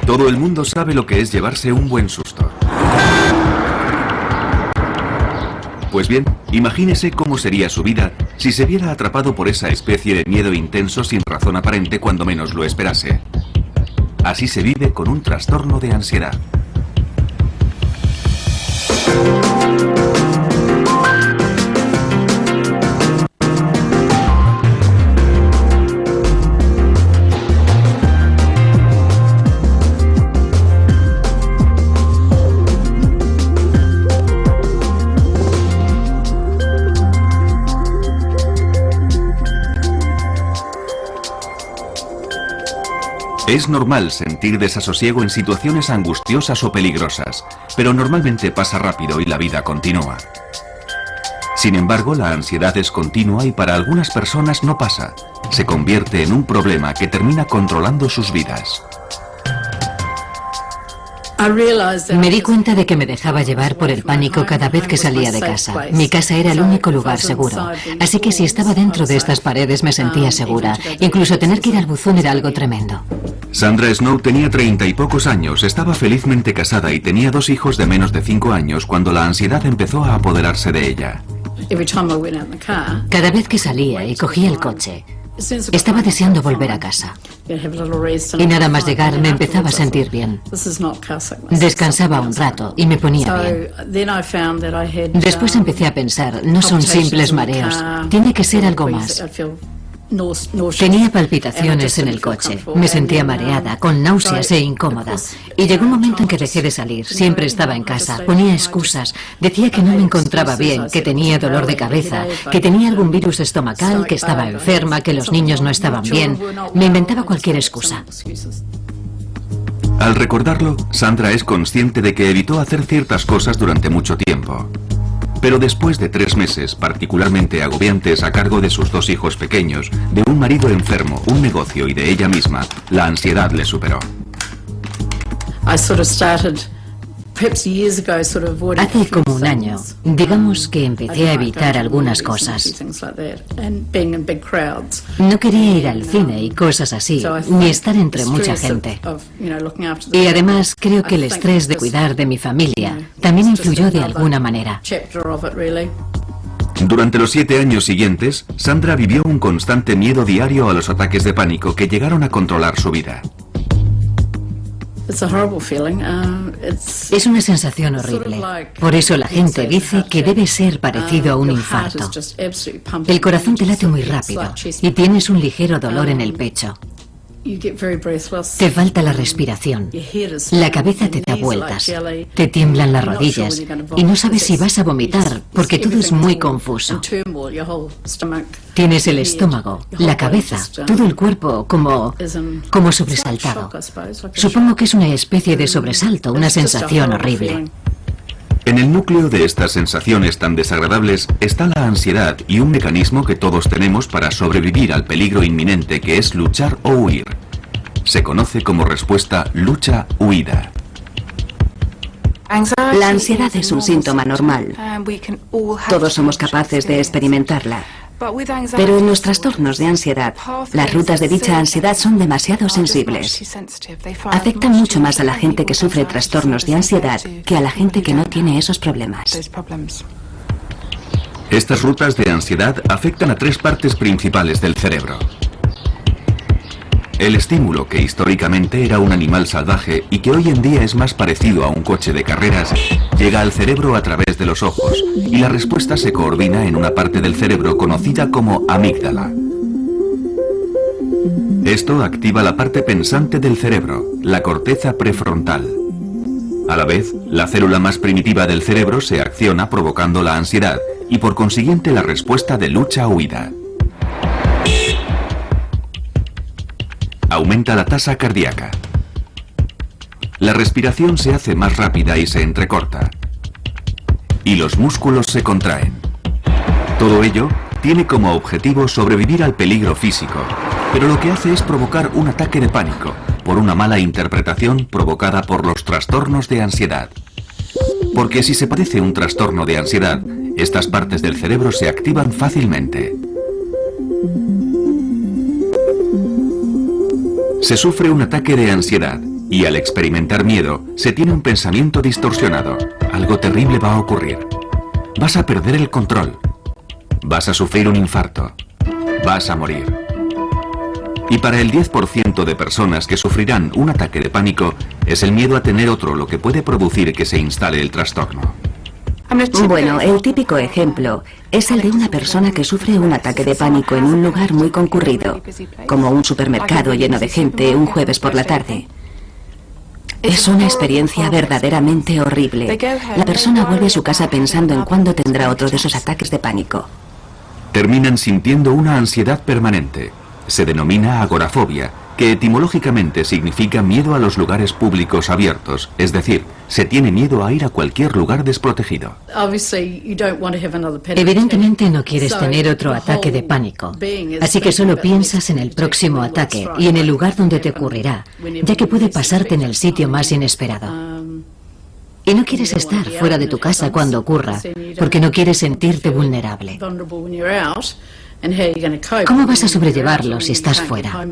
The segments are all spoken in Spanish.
Todo el mundo sabe lo que es llevarse un buen susto. Pues bien, imagínese cómo sería su vida si se viera atrapado por esa especie de miedo intenso sin razón aparente cuando menos lo esperase. Así se vive con un trastorno de ansiedad. Es normal sentir desasosiego en situaciones angustiosas o peligrosas, pero normalmente pasa rápido y la vida continúa. Sin embargo, la ansiedad es continua y para algunas personas no pasa. Se convierte en un problema que termina controlando sus vidas. Me di cuenta de que me dejaba llevar por el pánico cada vez que salía de casa. Mi casa era el único lugar seguro, así que si estaba dentro de estas paredes me sentía segura. Incluso tener que ir al buzón era algo tremendo. Sandra Snow tenía 30 y pocos años, estaba felizmente casada y tenía 2 hijos de menos de 5 años cuando la ansiedad empezó a apoderarse de ella. Cada vez que salía y cogía el coche, estaba deseando volver a casa. Y nada más llegar me empezaba a sentir bien. Descansaba un rato y me ponía bien. Después empecé a pensar, no son simples mareos, tiene que ser algo más. Tenía palpitaciones en el coche, me sentía mareada, con náuseas e incómoda. Y llegó un momento en que dejé de salir, siempre estaba en casa, ponía excusas, decía que no me encontraba bien, que tenía dolor de cabeza, que tenía algún virus estomacal, que estaba enferma, que los niños no estaban bien. Me inventaba cualquier excusa. Al recordarlo, Sandra es consciente de que evitó hacer ciertas cosas durante mucho tiempo. Pero después de 3 meses particularmente agobiantes a cargo de sus 2 hijos pequeños, de un marido enfermo, un negocio y de ella misma, la ansiedad le superó. Hace como un año, digamos que empecé a evitar algunas cosas. No quería ir al cine y cosas así, ni estar entre mucha gente. Y además creo que el estrés de cuidar de mi familia también influyó de alguna manera. Durante los 7 años siguientes, Sandra vivió un constante miedo diario a los ataques de pánico que llegaron a controlar su vida. Es una sensación horrible. Por eso la gente dice que debe ser parecido a un infarto. El corazón te late muy rápido y tienes un ligero dolor en el pecho. Te falta la respiración. La cabeza te da vueltas. Te tiemblan las rodillas y no sabes si vas a vomitar porque todo es muy confuso. Tienes el estómago, la cabeza, todo el cuerpo como sobresaltado. Supongo que es una especie de sobresalto, una sensación horrible. En el núcleo de estas sensaciones tan desagradables está la ansiedad y un mecanismo que todos tenemos para sobrevivir al peligro inminente que es luchar o huir. Se conoce como respuesta lucha-huida. La ansiedad es un síntoma normal. Todos somos capaces de experimentarla. Pero en los trastornos de ansiedad, las rutas de dicha ansiedad son demasiado sensibles. Afectan mucho más a la gente que sufre trastornos de ansiedad que a la gente que no tiene esos problemas. Estas rutas de ansiedad afectan a 3 partes principales del cerebro. El estímulo, que históricamente era un animal salvaje y que hoy en día es más parecido a un coche de carreras, llega al cerebro a través de los ojos y la respuesta se coordina en una parte del cerebro conocida como amígdala. Esto activa la parte pensante del cerebro, la corteza prefrontal. A la vez, la célula más primitiva del cerebro se acciona provocando la ansiedad y por consiguiente la respuesta de lucha-huida. Aumenta la tasa cardíaca. La respiración se hace más rápida y se entrecorta. Y los músculos se contraen. Todo ello tiene como objetivo sobrevivir al peligro físico, pero lo que hace es provocar un ataque de pánico por una mala interpretación provocada por los trastornos de ansiedad. Porque si se padece un trastorno de ansiedad, estas partes del cerebro se activan fácilmente. Se sufre un ataque de ansiedad Y al experimentar miedo, se tiene un pensamiento distorsionado. Algo terrible va a ocurrir. Vas a perder el control. Vas a sufrir un infarto. Vas a morir. Y para el 10% de personas que sufrirán un ataque de pánico, es el miedo a tener otro lo que puede producir que se instale el trastorno. Bueno, el típico ejemplo es el de una persona que sufre un ataque de pánico en un lugar muy concurrido, como un supermercado lleno de gente un jueves por la tarde. Es una experiencia verdaderamente horrible. La persona vuelve a su casa pensando en cuándo tendrá otro de esos ataques de pánico. Terminan sintiendo una ansiedad permanente. Se denomina agorafobia, que etimológicamente significa miedo a los lugares públicos abiertos, es decir, se tiene miedo a ir a cualquier lugar desprotegido. Evidentemente no quieres tener otro ataque de pánico, así que solo piensas en el próximo ataque y en el lugar donde te ocurrirá, ya que puede pasarte en el sitio más inesperado. Y no quieres estar fuera de tu casa cuando ocurra, porque no quieres sentirte vulnerable. ¿Cómo vas a sobrellevarlo si estás fuera?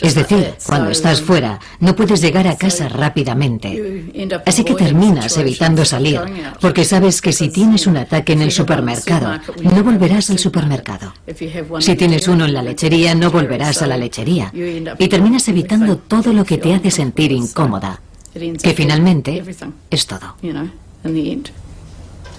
Es decir, cuando estás fuera, no puedes llegar a casa rápidamente. Así que terminas evitando salir, porque sabes que si tienes un ataque en el supermercado, no volverás al supermercado. Si tienes uno en la lechería, no volverás a la lechería. Y terminas evitando todo lo que te hace sentir incómoda, que finalmente es todo.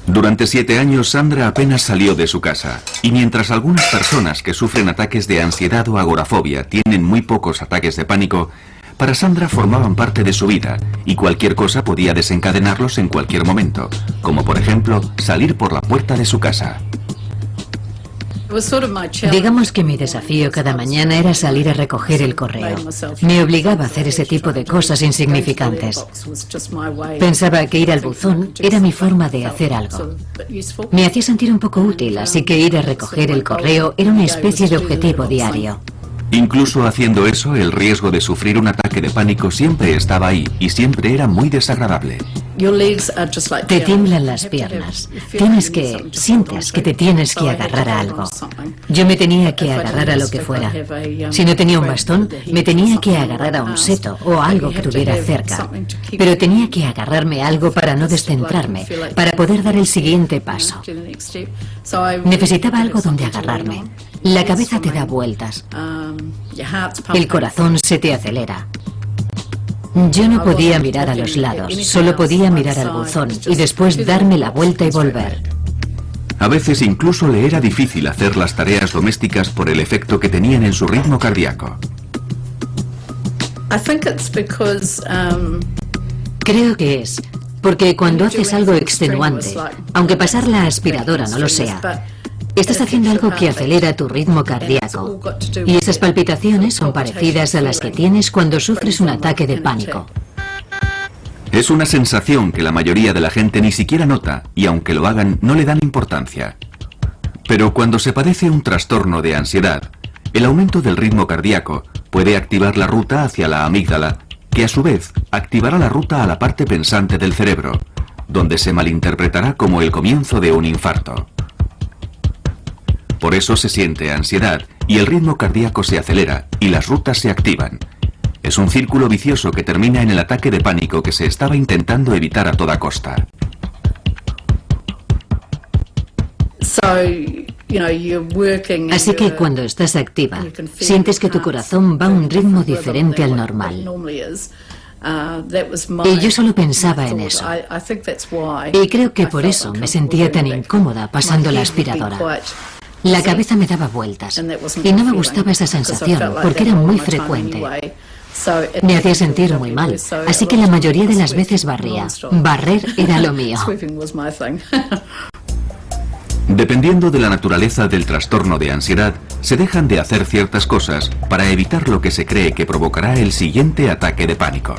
Durante 7 años, Sandra apenas salió de su casa, y mientras algunas personas que sufren ataques de ansiedad o agorafobia tienen muy pocos ataques de pánico, para Sandra formaban parte de su vida, y cualquier cosa podía desencadenarlos en cualquier momento, como por ejemplo, salir por la puerta de su casa. Digamos que mi desafío cada mañana era salir a recoger el correo. Me obligaba a hacer ese tipo de cosas insignificantes. Pensaba que ir al buzón era mi forma de hacer algo. Me hacía sentir un poco útil, así que ir a recoger el correo era una especie de objetivo diario. Incluso haciendo eso, el riesgo de sufrir un ataque de pánico siempre estaba ahí y siempre era muy desagradable. Te tiemblan las piernas. Sientes que te tienes que agarrar a algo. Yo me tenía que agarrar a lo que fuera. Si no tenía un bastón, me tenía que agarrar a un seto o a algo que tuviera cerca. Pero tenía que agarrarme a algo para no descentrarme, para poder dar el siguiente paso. Necesitaba algo donde agarrarme. La cabeza te da vueltas. El corazón se te acelera. Yo no podía mirar a los lados, solo podía mirar al buzón y después darme la vuelta y volver. A veces incluso le era difícil hacer las tareas domésticas por el efecto que tenían en su ritmo cardíaco. Creo que es porque cuando haces algo extenuante, aunque pasar la aspiradora no lo sea, estás haciendo algo que acelera tu ritmo cardíaco. Y esas palpitaciones son parecidas a las que tienes cuando sufres un ataque de pánico. Es una sensación que la mayoría de la gente ni siquiera nota y aunque lo hagan no le dan importancia. Pero cuando se padece un trastorno de ansiedad, el aumento del ritmo cardíaco puede activar la ruta hacia la amígdala, que a su vez activará la ruta a la parte pensante del cerebro, donde se malinterpretará como el comienzo de un infarto. Por eso se siente ansiedad y el ritmo cardíaco se acelera y las rutas se activan. Es un círculo vicioso que termina en el ataque de pánico que se estaba intentando evitar a toda costa. Así que cuando estás activa, sientes que tu corazón va a un ritmo diferente al normal. Y yo solo pensaba en eso. Y creo que por eso me sentía tan incómoda pasando la aspiradora. La cabeza me daba vueltas y no me gustaba esa sensación porque era muy frecuente. Me hacía sentir muy mal, así que la mayoría de las veces barría. Barrer era lo mío. Dependiendo de la naturaleza del trastorno de ansiedad, se dejan de hacer ciertas cosas para evitar lo que se cree que provocará el siguiente ataque de pánico.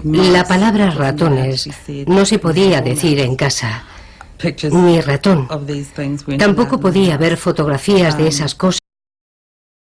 La palabra ratones no se podía decir en casa. Ni ratón. Tampoco podía ver fotografías de esas cosas